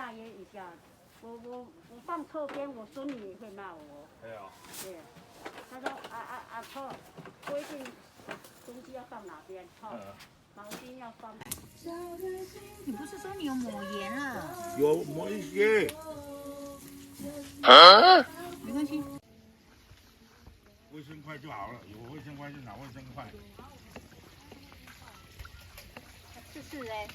大约一下，我放错边，我孙女也会骂我。对啊。对，他说错，规定东西要放哪边，毛巾要放。你不是说你有抹盐了？有抹一些。没关系。卫生筷就好了，有卫生筷就拿卫生筷。试试嘞。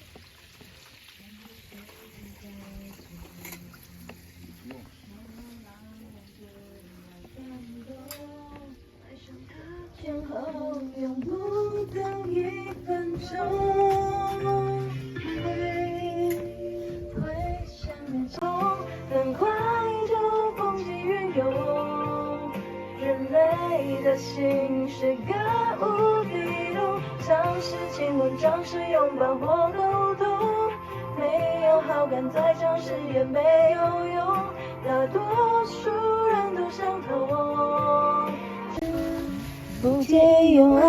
前后用不到1分钟，会像那种很快就风起云涌。人类的心是个无底洞，尝试亲吻，尝试拥抱或沟通，没有好感再尝试也没有用，大多数人都相同。不介意用爱。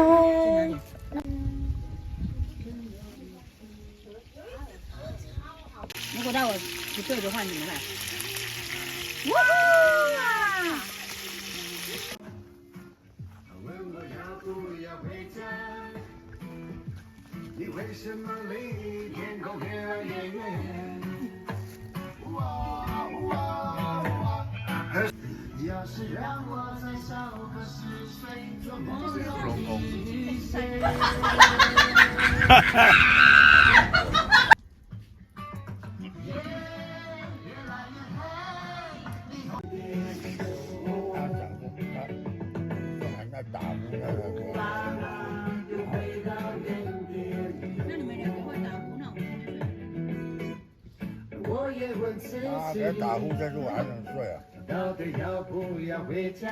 如果到我不对的话，你们来。哇！问我要不要回家？你为什么离天空越来越远？要是让我再少个10岁，做梦容易一些。我也问自己，别打呼，这是晚上睡啊。到底要不要回家？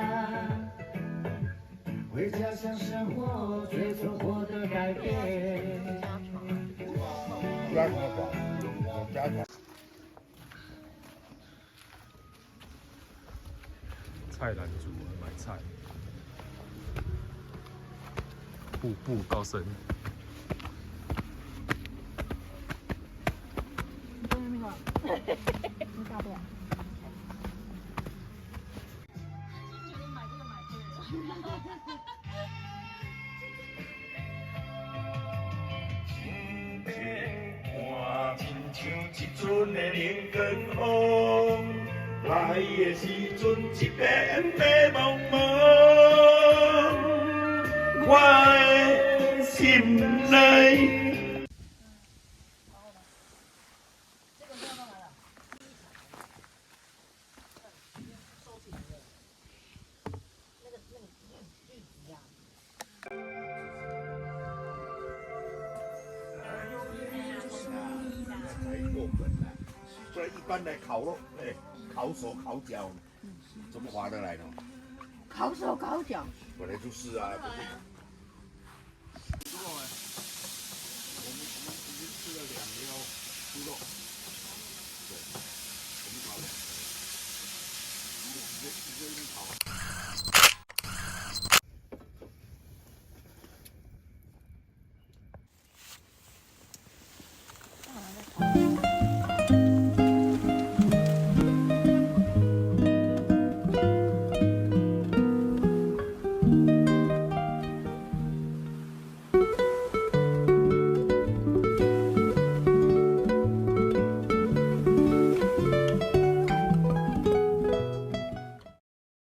回家想生活，最错过的改变。加床床，加床。菜篮族买菜，步步高升。你刚才那个，你大不了。看亲像一阵的冷光风，来的时阵一片白茫茫，我的心内。不然一般来烤肉，烤手烤脚，怎么划得来呢？烤手烤脚。本来就是啊，不是。我们已经吃了2条猪肉。